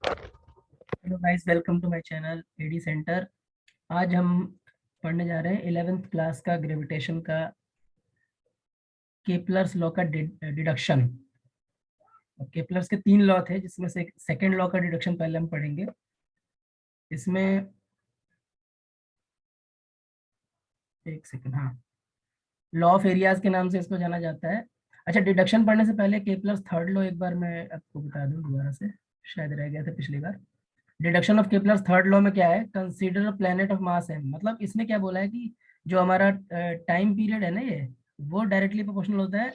Hello guys, welcome to my channel Eddy centre. आज हम पढ़ने जा रहे हैं 11th क्लास का ग्रेविटेशन का केपलर्स लॉ का डिडक्शन। केपलर्स के 3 लॉ थे, जिसमें से सेकंड लॉ का डिडक्शन पहले हम पढ़ेंगे। इसमें एक सेकंड, हाँ, लॉ ऑफ एरियाज के नाम से इसको जाना जाता है। अच्छा, डिडक्शन पढ़ने से पहले केपलर्स थर्ड लॉ एक बार मैं आपको बता दूं दोबारा से, शायद रह गया था पिछली बार। Deduction of Kepler's third law में क्या है, consider planet of mass m। मतलब इसमें क्या बोला है कि जो हमारा टाइम पीरियड है ना, ये वो डायरेक्टली प्रोपोर्शनल होता है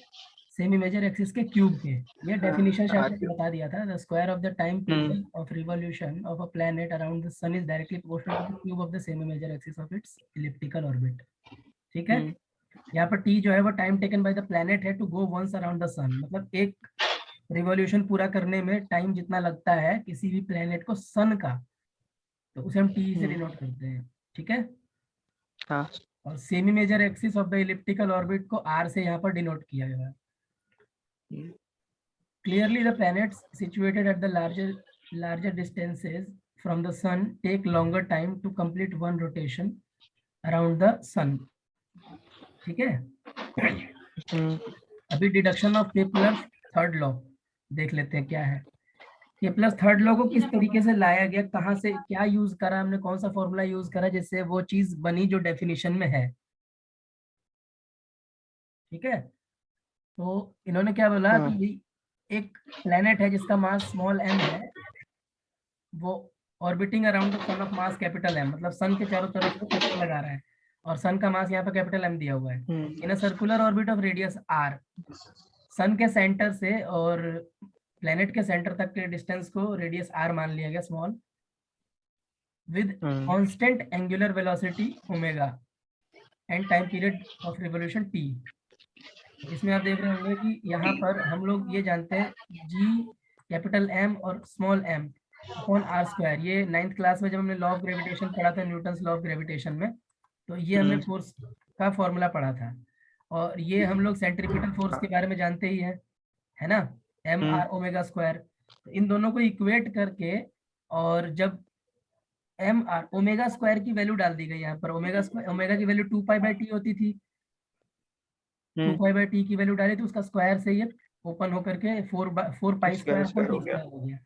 सेमी मेजर एक्सिस के क्यूब के। ये डेफिनेशन से आपने बता दिया था, the square of the time period of revolution of a planet around the sun is directly proportional to the cube of the semi major axis of its elliptical orbit. ठीक है। यहाँ पर टी जो है वो time taken by the planet है to go once around the sun. मतलब एक रिवॉल्यूशन पूरा करने में टाइम जितना लगता है किसी भी प्लैनेट को सन का, तो उसे हम टी से डिनोट करते हैं। ठीक है। हाँ। और semi major axis of the elliptical orbit को आर से यहाँ पर डिनोट किया गया है। Clearly the planets situated at the larger distances from the sun take longer time to complete one rotation around the sun. ठीक है। अभी deduction of Kepler third law देख लेते हैं क्या है। केपलर थर्ड लॉ को किस तरीके से लाया गया, कहाँ से क्या यूज करा हमने, कौन सा फॉर्मूला यूज करा जिससे वो चीज बनी जो डेफिनेशन में है। ठीक है। तो इन्होंने क्या बोला कि एक प्लेनेट है जिसका मास स्मॉल m है, वो orbiting around the son of mass capital M। मतलब सन के चारों तरफ वो चक्कर लगा रहा है, और सन का मास यहाँ पे कैपिटल M दिया हुआ है। In a circular orbit of radius r, sun के सेंटर से और प्लेनेट के सेंटर तक के डिस्टेंस को रेडियस r मान लिया गया, small, with constant angular velocity omega and time period of revolution t। इसमें आप देख रहे होंगे कि यहाँ पर हम लोग ये जानते हैं जी कैपिटल M और small m upon R square. ये 9th क्लास में जब हमने लॉ ऑफ ग्रेविटेशन पढ़ा था, न्यूटन्स लॉ ऑफ ग्रेविटेशन में, तो ये हमने फोर्स का फॉर्मूला पढ़ा था। और ये हम लोग सेंट्रीपिटल फोर्स के बारे में जानते ही है ना, एम आर ओमेगा स्क्वायर। तो इन दोनों को इक्वेट करके, और जब एम आर ओमेगा स्क्वायर की वैल्यू डाल दी गई यहाँ पर, ओमेगा स्क्वायर, ओमेगा की वैल्यू 2π/t होती थी, 2π/t की वैल्यू डाली तो उसका स्क्वायर से ये ओपन होकर के 4π² अपन t स्क्वायर हो गया।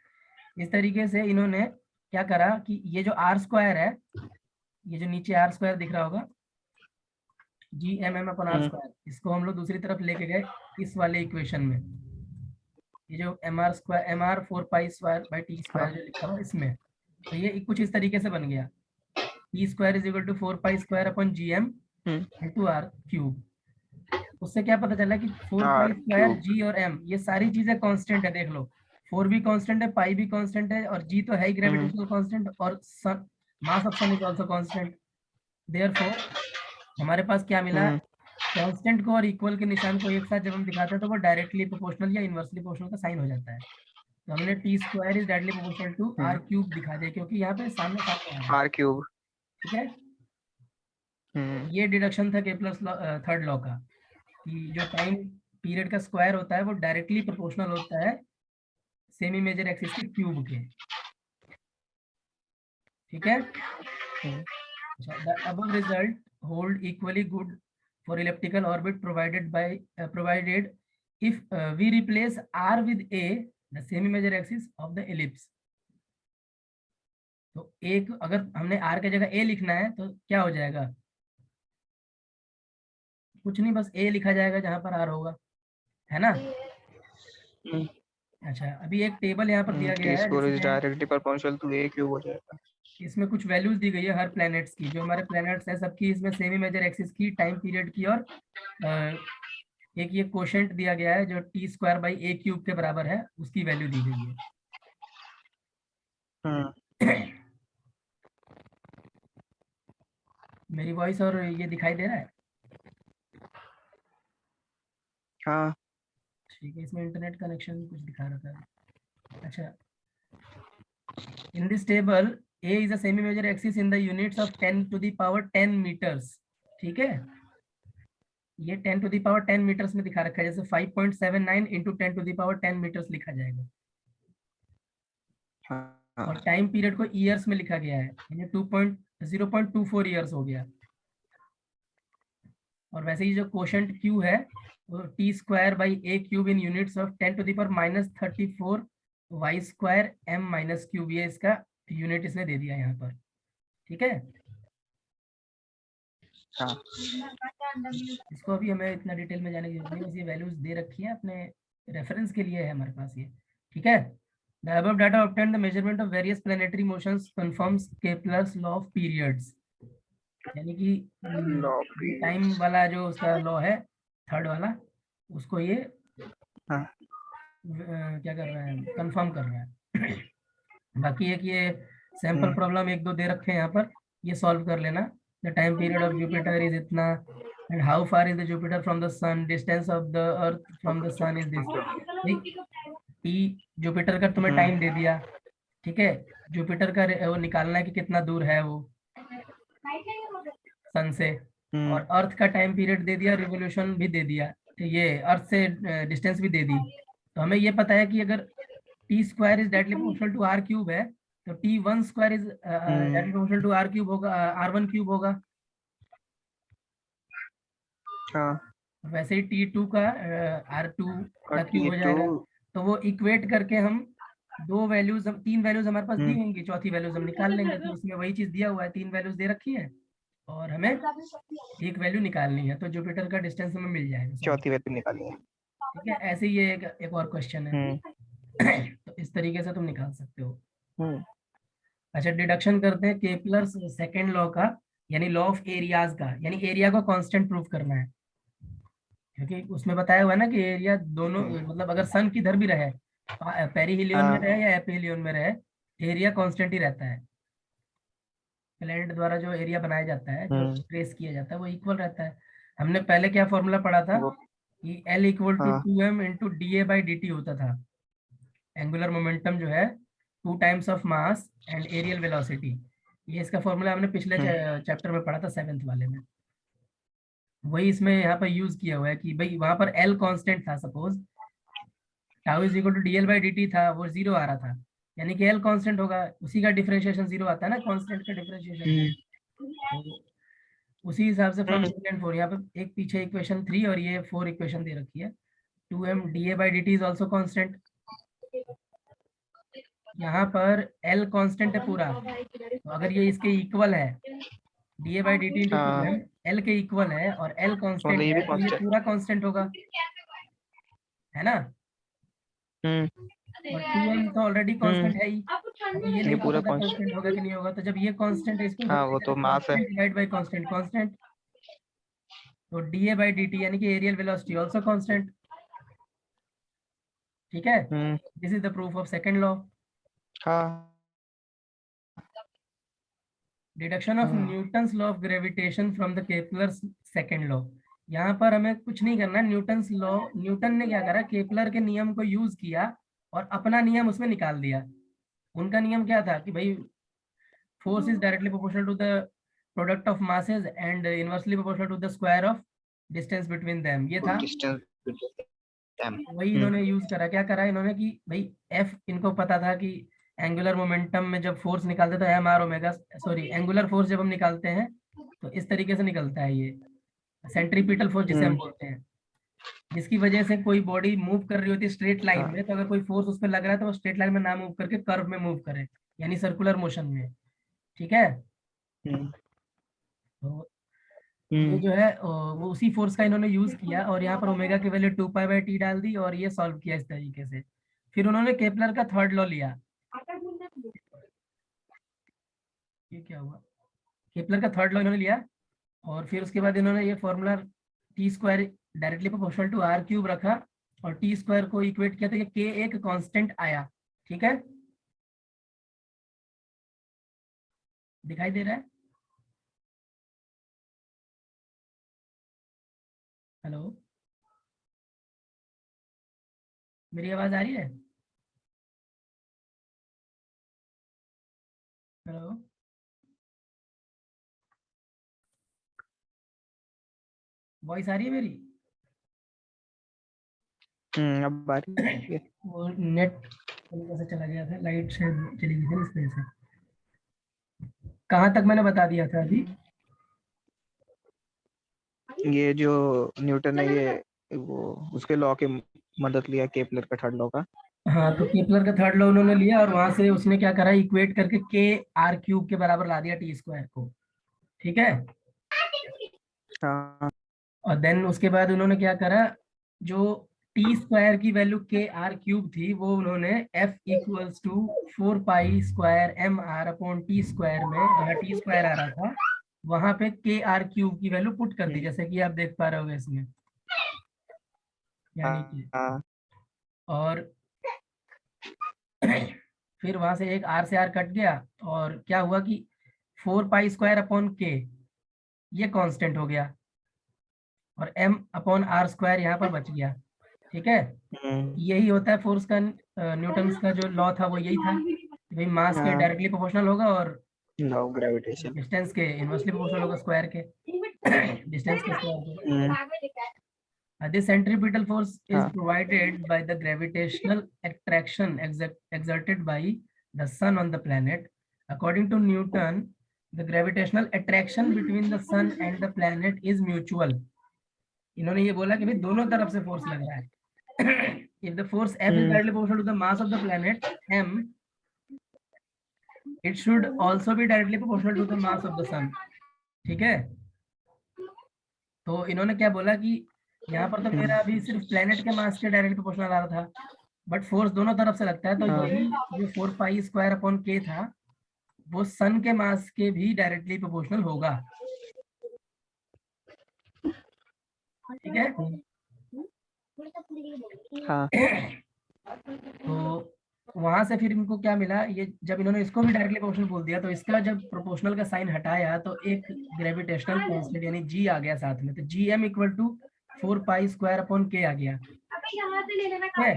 इस तरीके से इन्होंने क्या करा कि ये जो आर स्क्वायर है, ये जो नीचे आर स्क्वायर दिख रहा होगा, G/m/r², इसको हम लोग दूसरी तरफ लेके गए इस वाले इक्वेशन में। ये जो mr 4π² जो लिखा हुआ इसमें, तो ये कुछ इस तरीके से बन गया, t² = 4π² उससे क्या पता चला कि 4π² g और m ये सारी चीजें कांस्टेंट है। देख लो, 4 भी कांस्टेंट है, पाई भी कांस्टेंट है, और g तो है ही ग्रेविटेशनल कांस्टेंट, और mass of sun is also constant. Therefore हमारे पास क्या मिला, कांस्टेंट को और इक्वल के निशान को एक साथ जब हम दिखाते हैं तो वो डायरेक्टली प्रोपोर्शनल या इनवर्सली प्रोपोर्शनल का साइन हो जाता है। तो हमने t² is directly proportional to r³ दिखा दिया, क्योंकि यहाँ पे सामने सामने आ रहा है। r³। ठीक है। ये डिडक्शन था केपलर थर्ड लॉ का, कि जो टाइम पीरियड का स्क्वायर होता है वो डायरेक्टली प्रोपोर्शनल होता है सेमी मेजर एक्सिस के क्यूब के। ठीक है। The above result hold equally good for elliptical orbit provided if we replace r with a, the semi major axis of the ellipse। तो एक, अगर हमने r के जगह a लिखना है तो क्या हो जाएगा, कुछ नहीं, बस a लिखा जाएगा जहां पर r होगा, है ना। अच्छा, अभी एक टेबल यहाँ पर दिया गया है t² is जिसमें directly proportional to a³ हो जाएगा। इसमें कुछ वैल्यूज दी गई है हर प्लैनेट्स की, जो हमारे प्लैनेट्स है सबकी, इसमें सेमी मेजर एक्सिस की, टाइम पीरियड की, और एक ये कोशेंट दिया गया है जो t² / a³ के बराबर है, उसकी वैल्यू दी गई है। मेरी वॉइस और ये दिखाई दे रहा है? हाँ। ठीक है, इसमें इंटरनेट कनेक्शन कुछ दिखा रहा था। अच्छा, in this table a is a semi major axis in the units of 10⁻10 metres. ठीक है, ये 10⁻10 मीटर्स में दिखा रखा है, जैसे 5.79 × 10⁻10 मीटर्स लिखा जाएगा। और टाइम पीरियड को ईयर्स में लिखा गया है, यानी 0.24 ईयर्स हो गया। और वैसे ही जो क्वोशंट Q है वो T square by A cube in units of 10⁻34 Y square m minus cube, ये इसका यूनिट इसने दे दिया यहाँ पर। ठीक है, हाँ इसको अभी हमें इतना डिटेल में जाने की जरूरत नहीं, बस ये वैल्यूज दे रखी है अपने रेफरेंस के लिए है हमारे पास ये। ठीक है, the above data obtained the measurement of various planetary motions confirms Kepler's law of periods, यानी कि टाइम वाला जो उसका लॉ है थर्ड वाला, उसको ये हाँ क्या कर रहा है, कंफर्म कर रहा है। बाकी एक ये सैंपल प्रॉब्लम एक दो दे रखे हैं यहाँ पर, ये सॉल्व कर लेना। The time period of Jupiter is इतना, and how far is the Jupiter from the sun, distance of the earth from the sun is this. T Jupiter का तुम्हें टाइम दे दिया, ठीक है, जुपिटर का वो निकालना है कि कितना दूर है वो सन से, और अर्थ का टाइम पीरियड दे दिया, रिवोल्यूशन भी दे दिया, ये अर्थ से डिस्टेंस भी दे दी। तो हमें ये पता है कि अगर T square is directly proportional to R cube है, तो T one square is directly proportional to R cube होगा, R1 क्यूब होगा। हाँ वैसे ही T2 का R2 का क्यूब हो जाएगा। तो वो इक्वेट करके हम दो वैल्यूज, तीन वैल्यूज हमारे पास दी होंगी, चौथी वैल्यूज हम निकाल लेंगे। तो उसमें वही चीज दिया हुआ है, तीन वैल्यूज दे रखी है और हमें एक वैल्यू निकालनी है, तो जुपिटर का डिस्टेंस हमें मिल जाएगा, चौथी वैल्यू निकालनी है। ठीक है, ऐसे ही ये एक और क्वेश्चन है। तो इस तरीके से तुम निकाल सकते हो। अच्छा, डिडक्शन करते हैं केपलर्स सेकंड लॉ का, यानी लॉ ऑफ एरियाज का, यानी एरिया को कांस्टेंट प्रूव करना है, क्योंकि उसमें बताया हुआ है ना कि एरिया दोनों, मतलब अगर सन किधर भी रहे, पेरिहिलियन में रहे या एपिहिलियन में रहे, एरिया कांस्टेंट ही रहता है। प्लैनेट द्वारा जो एरिया बनाया जाता है, जो ट्रेस किया जाता है, वो इक्वल रहता है। हमने पहले क्या फॉर्मूला पढ़ा था कि L equal to 2m into DA/dt होता था। एंगुलर मोमेंटम जो है 2 times of mass and areal velocity, ये इसका फॉर्मूला हमने पिछले चैप्टर में पढ़ा था 7th वाले में। वही इसमें यहाँ पर यूज किया हुआ है कि भाई वहां पर L कांस्टेंट था, suppose tau is equal to DL/dt था, वो 0 आ रहा था, यानी कि L कांस्टेंट होगा, उसी का डिफरेंशिएशन 0 आता है ना, कांस्टेंट का डिफरेंशिएशन। तो उसी हिसाब से फ्रॉम 3 and 4, यहाँ पे एक पीछे इक्वेशन 3 और ये 4 इक्वेशन दे रखी है। 2m DA/dt is also constant. यहाँ पर L कांस्टेंट है पूरा, तो अगर ये इसके इक्वल है, DA/dt इंटू 2m L के इक्वल है और L कांस्टेंट है, तो ये पूरा कांस्टेंट होगा, है ना। और 2m तो ऑलरेडी कांस्टेंट है ही, अभी ये नहीं पता था कांस्टेंट होगा कि नहीं होगा। तो जब ये कांस्टेंट है, इसको वो तो मास है, डिवाइड बाय कांस्टेंट, कांस्टेंट, तो DA/dt यानी कि एरियल वेलोसिटी आल्सो कांस्टेंट। ठीक है, this is the proof of second law. Deduction of Newton's law of gravitation from the Kepler's second law. यहाँ पर हमें कुछ नहीं करना, न्यूटन्स लॉ, न्यूटन ने क्या करा, केपलर के नियम को यूज किया और अपना नियम उसमें निकाल दिया। उनका नियम क्या था कि भाई force is directly proportional to the product of masses and inversely proportional to the square of distance between them, ये था। वही इन्होंने यूज करा, क्या करा इन्होंने कि भाई F, इनको पता था कि एंगुलर मोमेंटम में जब फोर्स निकालते तो mr omega, sorry angular force जब हम निकालते हैं तो इस तरीके से निकलता है, ये सेंट्रीपिटल फोर्स जिसे हम बोलते हैं, जिसकी वजह से कोई बॉडी मूव कर रही होती है स्ट्रेट लाइन में, तो अगर कोई फोर्स उस पर लग रहा है तो वो स्ट्रेट लाइन में ना मूव करके कर्व में मूव करे, यानी सर्कुलर मोशन में। ठीक है, तो ये जो है वो उसी फोर्स का इन्होंने यूज किया और यहाँ पर ओमेगा की वैल्यू 2π/t डाल दी और ये सॉल्व किया इस तरीके से। फिर उन्होंने केपलर का थर्ड लॉ लिया। ये क्या हुआ, केपलर का थर्ड लॉ इन्होंने लिया और फिर उसके बाद इन्होंने ये formula T square directly proportional to R cube रखा और टी स्क्वायर को इक्वेट किया, तो ये के एक कांस्टेंट आया। ठीक है, दिखाई दे रहा है? हेलो, मेरी आवाज आ रही है? हेलो, वॉइस आ रही है मेरी? अब आ रही है। वो नेट कैसे चला गया था, लाइट शायद चली गई थी इस वजह से। कहाँ तक मैंने बता दिया था अभी? ये जो न्यूटन ने ये वो उसके लॉ की मदद लिया, केपलर का थर्ड लॉ का। हाँ, तो केपलर का थर्ड लॉ उन्होंने लिया और वहां से उसने क्या करा, इक्वेट करके के आर क्यूब के बराबर ला दिया टी स्क्वायर को। ठीक है। हाँ। और देन उसके बाद उन्होंने क्या करा, जो टी स्क्वायर की वैल्यू के आर क्यूब थी वो उन्होंने F equals to 4 pi square M R upon T square में, जहाँ टी स्क्वायर आ रहा था वहां पे के आर क्यूब की वैल्यू पुट कर दी, जैसे कि आप देख पा रहे होगे इसमें। यानी कि हाँ। और फिर वहां से एक आर से आर कट गया और क्या हुआ कि 4 पाई स्क्वायर अपॉन के ये कांस्टेंट हो गया और m अपॉन आर स्क्वायर यहाँ पर बच गया। ठीक है। यही होता है फोर्स का, न्यूटन्स का जो लॉ था वो यही था कि भाई मास के हाँ। डायरेक्टली प्रोपोर्शनल होगा और लॉ ऑफ ग्रेविटेशन। डिस्टेंस के इनवर्सली प्रोपोर्शनल होगा स्क्वायर के, डिस्टेंस के स्क्वायर के। This centripetal force is हाँ। provided by the gravitational attraction exerted by the sun on the planet. According to Newton, the gravitational attraction between the sun and the planet is mutual. इन्होंने ये बोला कि भाई दोनों तरफ से फोर्स लग रहा है। If the force F is directly proportional to the mass of the planet m, it should also be directly proportional to the mass of the sun. ठीक है। तो इन्होंने क्या बोला कि यहाँ पर तो मेरा अभी सिर्फ प्लेनेट के मास के डायरेक्ट प्रोपोर्शनल आ रहा था, बट फोर्स दोनों तरफ से लगता है, तो यही जो 4 पाई स्क्वायर अपॉन के था वो सन के मास के भी डायरेक्टली प्रोपोर्शनल होगा। ठीक है। हाँ। तो वहां से फिर इनको क्या मिला, ये जब इन्होंने इसको भी डायरेक्टली प्रोपोर्शनल बोल दिया तो इसका जब प्रोपोर्शनल का साइन हटाया तो एक ग्रेविटेशनल कांस्टेंट यानी जी आ गया साथ में, तो G M equal to 4 pi square upon K आ गया। है।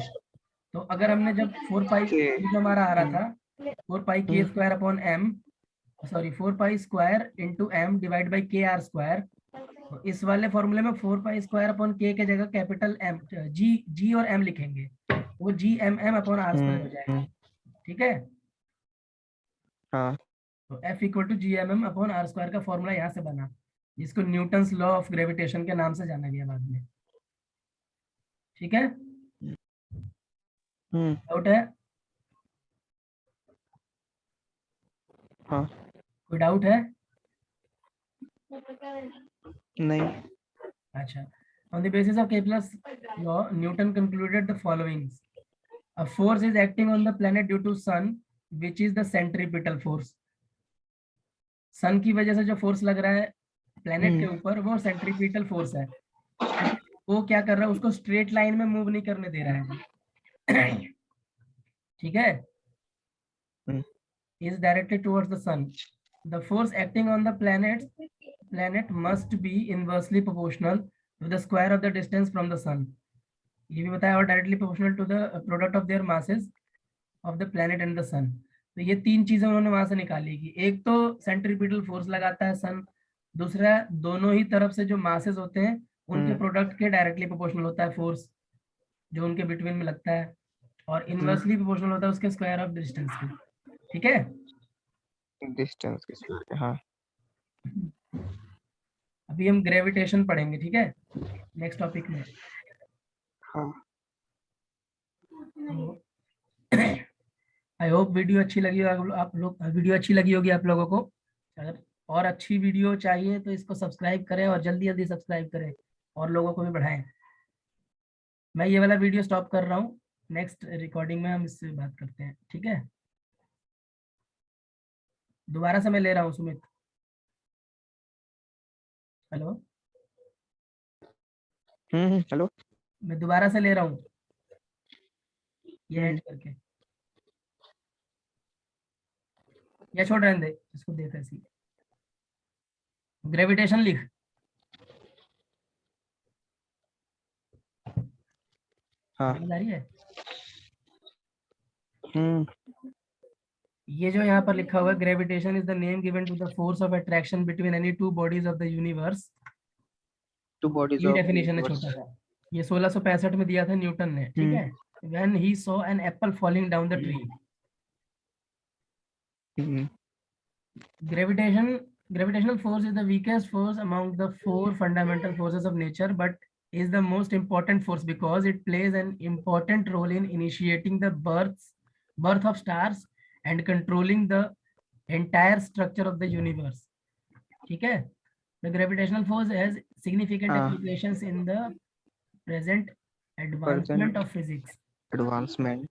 तो अगर हमने जब 4 पाई जो हमारा आ रहा था 4 पाई के square upon M, sorry 4 pi square into M divide by K R square, तो इस वाले फॉर्मूले में 4 पाई स्क्वायर अपॉन के जगह कैपिटल एम जी और एम लिखेंगे, वो G M M upon R square हो जाएगा। ठीक है। हाँ। तो F equal to G M M upon R square का फॉर्मूला यहाँ से बना, जिसको न्यूटन्स लॉ ऑफ ग्रेविटेशन के नाम से जाना गया बाद में। ठीक है। डाउट है? हाँ। कोई डाउट है? नहीं। अच्छा। On the basis of Kepler's law, Newton concluded the following: a force is acting on the planet due to sun, which is the centripetal force. सन की वजह से जो फोर्स लग रहा है प्लेनेट के ऊपर वो सेंट्रीपिटल फोर्स है। वो क्या कर रहा है, उसको स्ट्रेट लाइन में मूव नहीं करने दे रहा है। ठीक है। is directed towards the sun. The force acting on the planet must be inversely proportional to the square of the distance from the sun. ये भी बताया, और directly proportional to the product of their masses of the planet and the sun. तो ये तीन चीजें उन्होंने वहां से निकाली कि एक तो सेंट्रीपिटल फोर्स लगाता है सन, दूसरा दोनों ही तरफ से जो मासेस होते हैं उनके प्रोडक्ट के डायरेक्टली प्रोपोर्शनल होता है फोर्स जो उनके बिटवीन में लगता है, और इनवर्सली प्रोपोर्शनल होता है उसके स्क्वायर ऑफ डिस्टेंस के। ठीक है। डिस्टेंस के स्क्वायर। हाँ। अभी हम ग्रेविटेशन पढ़ेंगे। ठीक है, नेक्स्ट टॉपिक में। हाँ। आई होप वीडियो अच्छी लगी होगी आप लोग, वीडियो अच्छी लगी होगी आप लोगों को। अगर और अच्छी वीडियो चाहिए तो इसको सब्सक्राइब करें और जल्दी जल्दी सब्सक्राइब करें और लोगों को भी बढ़ाएं। मैं ये वाला वीडियो स्टॉप कर रहा हूँ, नेक्स्ट रिकॉर्डिंग में हम इससे बात करते हैं। ठीक है। दोबारा से मैं ले रहा हूँ सुमित। हेलो। हेलो। मैं दोबारा से ले रहा हूँ ये ऐड करके, या छोड़ रहने दे इसको, देख ऐसी ग्रेविटेशन लिख। हाँ। समझ आ रही है? ये जो यहाँ पर लिखा हुआ है, gravitation is the name given to the force of attraction between any two bodies of the universe. Two bodies ये ऑफ डेफिनेशन है छोटा सा, ये 1665 में दिया था न्यूटन ने। ठीक है। when he saw an apple falling down the tree. Gravitational force is the weakest force among the four fundamental forces of nature, but is the most important force because it plays an important role in initiating the birth of stars and controlling the entire structure of the universe. ठीक है? The gravitational force has significant applications in the present advancement of physics. Advancement.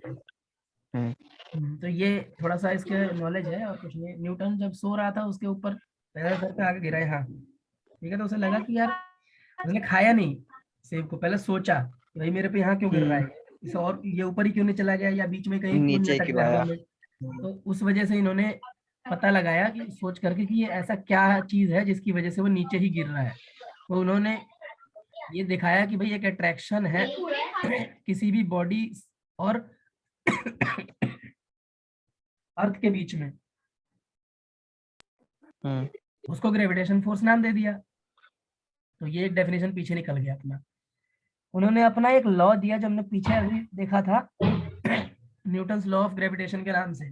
तो ये थोड़ा सा इसके knowledge है और कुछ नहीं। न्यूटन जब सो रहा था उसके ऊपर पैदल सर पे आके गिरा है। हाँ ठीक है, तो उसे लगा कि यार, उसने खाया नहीं सेब को, पहले सोचा कि भाई मेरे पे यहाँ क्यों गिर रहा है, इसे और ये ऊपर ही क्यों नहीं चला गया या बीच में कहीं क्यों नहीं नीचे अटक क्यों गया आया? हवा में। तो उस वजह से इन्होंने पता लगाया कि सोच करके कि ये ऐसा क्या चीज है जिसकी वजह से वो नीचे ही गिर रहा है। तो उन्होंने ये दिखाया कि भाई एक अट्रैक्शन है किसी भी बॉडी और अर्थ के बीच में, उसको ग्रेविटेशन फोर्स नाम दे दिया। तो ये एक डेफिनेशन पीछे निकल गया अपना। उन्होंने अपना एक लॉ दिया जो हमने पीछे अभी देखा था न्यूटन्स लॉ ऑफ ग्रेविटेशन के नाम से।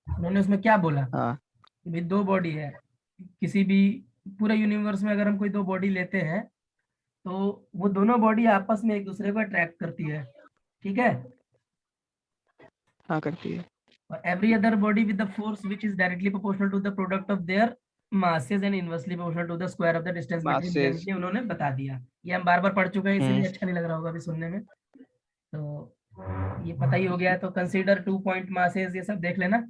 उन्होंने उसमें क्या बोला कि भाई दो बॉडी है किसी भी पूरे यूनिवर्स में, अगर हम कोई दो बॉडी लेते हैं तो वो दोनों बॉडी आपस में एक दूसरे को अट्रैक्ट करती है, ठीक है? हाँ करती है। और every other body with the force which is directly proportional to the product of their masses and inversely proportional to the square of the distance between them, ये उन्होंने बता दिया। ये हम बार बार पढ़ चुके हैं इसलिए अच्छा नहीं लग रहा होगा अभी सुनने में, तो ये पता ही हो गया। तो कंसीडर 2 पॉइंट मासेस, ये सब देख लेना।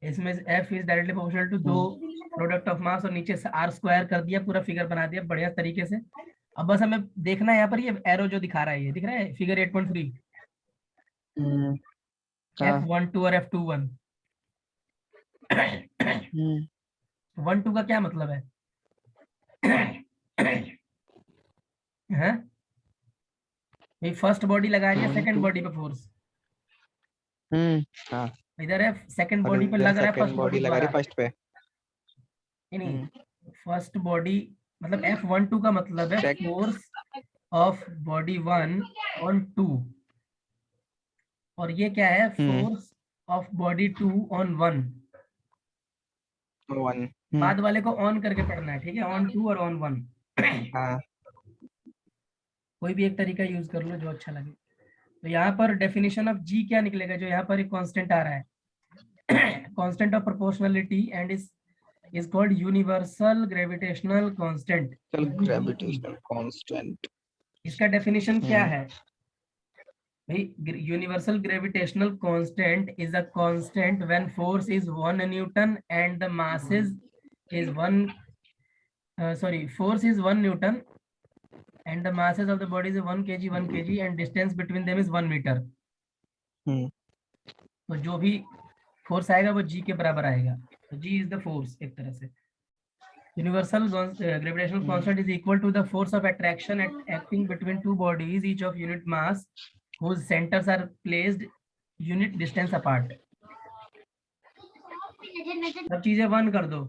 इसमें F is directly proportional to दो प्रोडक्ट ऑफ मास, और नीचे से R स्क्वायर कर दिया, पूरा फिगर बना दिया बढ़िया तरीके से। अब बस हमें देखना है यहाँ पर ये एरो जो दिखा रहा है, ये दिख रहा है फिगर 8.3 F12 और F21। 1-2 का क्या मतलब है? ये फर्स्ट बॉडी लगा रही है सेकंड बॉडी पे फोर्स, इधर है सेकंड बॉडी पे लग रहा है फर्स्ट बॉडी लगा रही फर्स्ट पे। नहीं, फर्स्ट बॉडी मतलब F12 का मतलब है फोर्स ऑफ बॉडी 1 ऑन 2, और ये क्या है? Force of body 2 on 1। बाद वाले को ऑन करके पढ़ना है, ठीक है? ऑन 2 और ऑन 1। कोई भी एक तरीका यूज कर लो जो अच्छा लगे। तो यहाँ पर डेफिनेशन ऑफ जी क्या निकलेगा? जो यहाँ पर एक कांस्टेंट आ रहा है, constant of proportionality and is called universal gravitational constant। Gravitational constant. इसका डेफिनेशन क्या है भाई? Universal gravitational constant is a constant when force is 1 Newton and the masses is 1 force is 1 newton and the masses of the body is 1 kg and distance between them is 1 meter। तो जो भी force आएगा वो जी के बराबर आएगा। तो जी is the force एक तरह से। Universal gravitational constant is equal to the force of attraction acting between two bodies each of unit mass whose centers are placed unit distance apart। अब चीजें वन कर दो।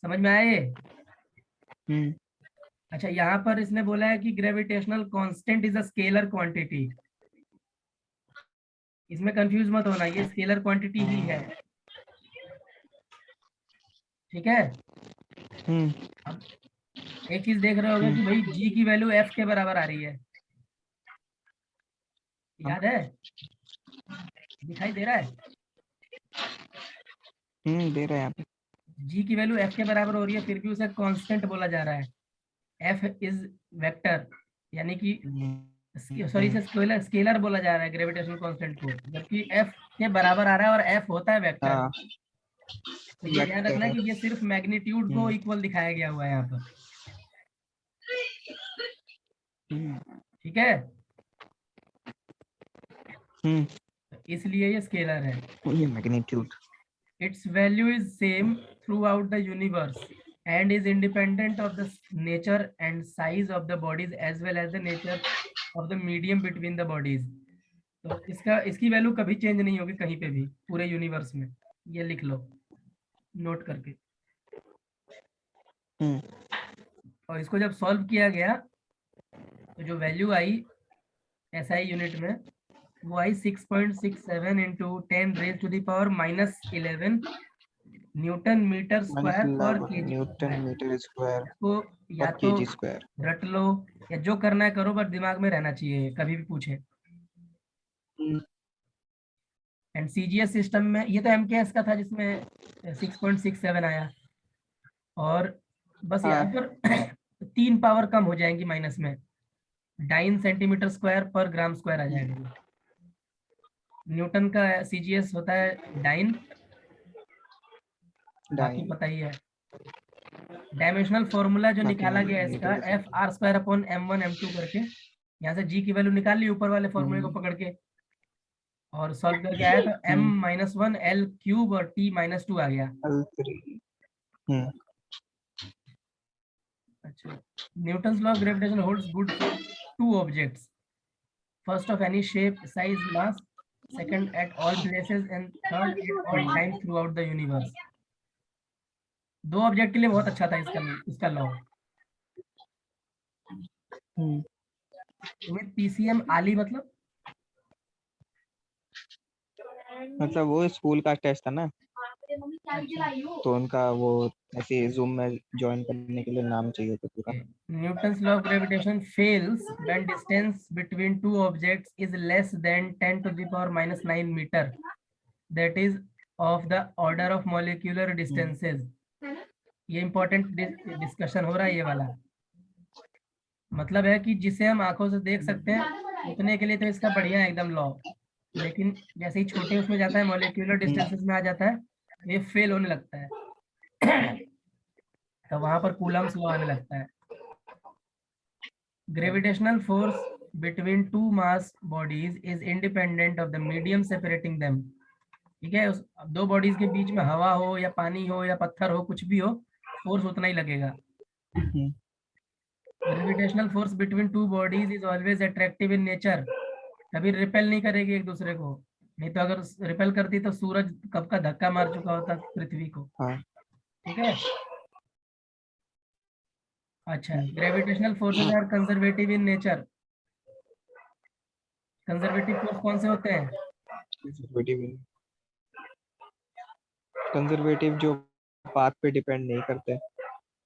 समझ में आए? अच्छा, यहाँ पर इसने बोला है कि gravitational constant is a scalar quantity. इसमें कंफ्यूज मत होना, ये स्केलर क्वांटिटी ही है, ठीक है? अब एक चीज देख रहे होगे कि भाई जी की वैल्यू एफ के बराबर आ रही है, याद है? दिखाई दे रहा है? दे रहा है यहाँ पे। जी की वैल्यू एफ के बराबर हो रही है, फिर भी उसे कांस्टेंट बोला जा रहा है। एफ इज वेक्टर, यानी कि सॉरी इसे स्केलर बोला जा रहा है ग्रेविटेशनल कांस्टेंट को, जबकि एफ के बराबर आ रहा है और एफ होता है वेक्टर। तो ये ध्यान रखना है कि ये सिर्फ मैग्नीट्यूड को इक्वल दिखाया गया हुआ है यहाँ पर, ठीक है? इसलिए ये स्केलर है। ये magnitude. Its value is same throughout the universe and is independent of the nature and size of the bodies as well as the nature of the medium between the bodies। तो इसकी value कभी change नहीं होगी कहीं पे भी पूरे universe में, ये लिख लो नोट करके। और इसको जब सॉल्व किया गया तो जो वैल्यू आई SI यूनिट में वो आई 6.67 इंटू 10⁻⁻11 न्यूटन मीटर स्क्वायर पर केजी न्यूटन मीटर स्क्वायर को या पर तो केजी स्क्वायर। रट लो या जो करना है करो, बस दिमाग में रहना चाहिए कभी भी पूछे। एंड CGS सिस्टम में ये तो MKS का था जिसमें 6.67 आया, और बस यहाँ पर 3 पावर कम हो जाएंगी माइनस में, 9 सेंटीमीटर स्क्वायर पर ग्राम स्क्वायर आ जाएगा। न्यूटन का CGS होता है 9, बाकी पता ही है। डायमेंशनल फॉर्मूला जो निकाला गया इसका FR²/m1 m2 करके, यहाँ से G की वैल्यू निकाल ली ऊपर वाले फॉर्मूले को पकड़ के, और सॉल्व करके आया तो m-1 L³ और T-2 आ गया। अच्छा, Newton's law of gravitation holds good for 2 objects, first of any shape size mass, second at all places and third at all time through out the universe. 2 object के लिए बहुत अच्छा था इसका law. With PCM आली मतलब वो school का टेस्ट था ना, तो उनका वो ऐसे जूम में ज्वाइन करने के लिए नाम चाहिए था पूरा। Newton's law of gravitation fails when distance between 2 objects is less than 10⁻⁹ metre, that is of the order of molecular distances. ये इंपॉर्टेंट डिस्कशन हो रहा है ये वाला। मतलब है कि जिसे हम आंखों से देख सकते हैं उतने के लिए तो इसका बढ़िया है एकदम लॉ, लेकिन जैसे ही छोटे उसमें जाता है मॉलिक्यूलर डिस्टेंसेस में आ जाता है ये फेल होने लगता है तो वहां पर कूलम्स लॉ आने लगता है। Gravitational force between 2 mass bodies is independent of the medium separating them. ठीक है, उस 2 बॉडीज के बीच में हवा हो या पानी हो या पत्थर हो, कुछ भी हो, फोर्स उतना ही लगेगा। Gravitational force between 2 bodies is always attractive in nature, कभी रिपेल नहीं करेगी एक दूसरे को, नहीं तो अगर रिपेल करती तो सूरज कब का धक्का मार चुका होता पृथ्वी को। ठीक है, अच्छा, gravitational forces are conservative in nature. Conservative force कौन से होते हैं? कंजर्वेटिव जो पाथ पे डिपेंड नहीं करते,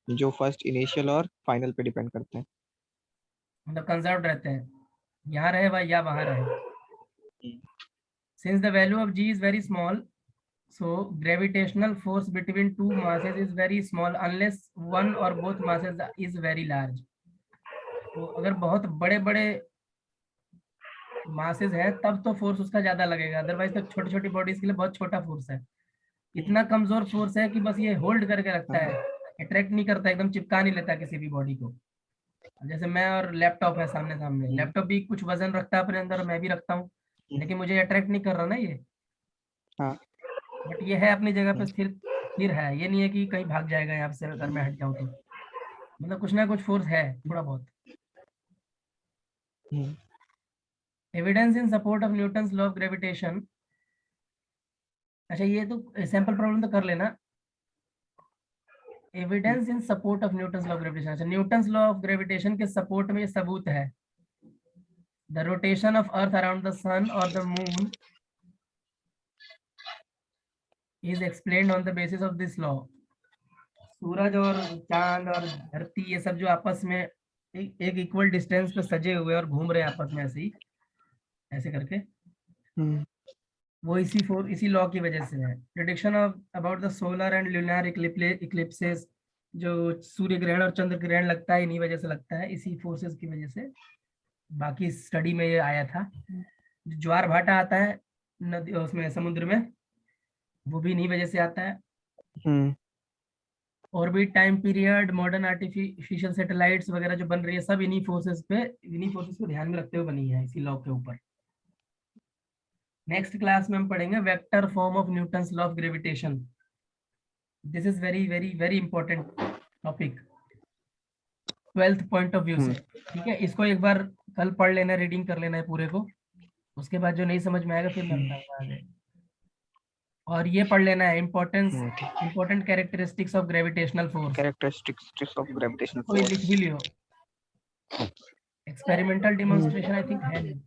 जो फर्स्ट इनिशियल और फाइनल पे डिपेंड करते हैं, मतलब कंजर्व रहते हैं, यहाँ रहे वह या वहां रहे। Since the value of G is very small, so gravitational force between 2 masses is very small unless one or both masses is very large. तो अगर बहुत बड़े बड़े मासेस है तब तो फोर्स उसका ज्यादा लगेगा, अदरवाइज तो छोटी छोटी बॉडीज के लिए बहुत छोटा फोर्स है। इतना कमजोर फोर्स है कि बस ये होल्ड करके रखता है, अट्रैक्ट नहीं करता, एकदम चिपका नहीं लेता किसी भी बॉडी को। जैसे मैं और लैपटॉप है सामने सामने, लैपटॉप भी कुछ वजन रखता है अपने अंदर, मैं भी रखता हूँ, लेकिन मुझे अट्रैक्ट नहीं कर रहा ना ये। बट ये है अपनी जगह पे स्थिर है, ये नहीं है कि कहीं भाग जाएगा यहाँ से अगर मैं हट जाऊँ तो, मतलब कुछ ना कुछ फोर्स है थोड़ा बहुत। Evidence in support of Newton's law of gravitation. अच्छा, ये तो सैंपल प्रॉब्लम तो कर लेना। Evidence in support of Newton's law of gravitation. अच्छा, न्यूटन्स लॉ ऑफ ग्रेविटेशन के सपोर्ट में ये सबूत है, the rotation of earth around the sun और the moon is explained on the basis of this law. सूरज और चांद और धरती ये सब जो आपस में एक इक्वल डिस्टेंस पे सजे हुए और घूम रहे हैं आपस में ऐसे ही, ऐसे करके, वो इसी लॉ की वजह से है। Prediction of about the solar and lunar इक्लिप्सेस, जो सूर्य ग्रहण और चंद्र ग्रहण लगता है इन्हीं वजह से लगता है, इसी फोर्सेस की वजह से। बाकी स्टडी में ये आया था। ज्वार भाटा आता है नदी उसमें समुद्र में, वो भी इन्हीं वजह से आता है। Orbit, time period, modern artificial satellites वगैरह जो बन रही है सब इन्हीं फोर्सेस को ध्यान में रखते हुए बनी है, इसी लॉ के ऊपर। नेक्स्ट क्लास में हम पढ़ेंगे vector form of Newton's law of gravitation. This is very very very important topic 12th point of view से। ठीक है, इसको एक बार कल पढ़ लेना, रीडिंग कर लेना है पूरे को, उसके बाद जो नहीं समझ में आएगा फिर मैं बताऊंगा आगे। और ये पढ़ लेना है इम्पोर्टेंस ठीक। Important characteristics of gravitational force, characteristics of gravitational कोई लिख भी force. Leo. Experimental demonstration I think है नहीं,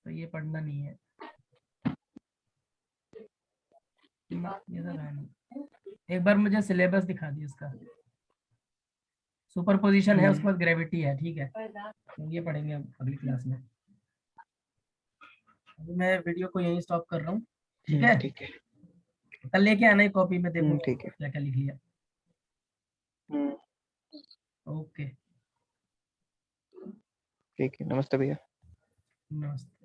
तो ये पढ़ना नहीं है ना, ये सब है नहीं। एक बार मुझे सिलेबस दिखा दी इसका, सुपर पोजिशन है, उसके बाद ग्रेविटी है, ठीक है, तो ये पढ़ेंगे अब अगली क्लास में। अभी मैं वीडियो को यहीं स्टॉप कर रहा हूँ, ठीक है। ठीक है। कल लेके आना है कॉपी में, देखो ठीक है। क्या क्या लिख लिया। ओके, ठीक है, नमस्ते भैया। नमस्ते।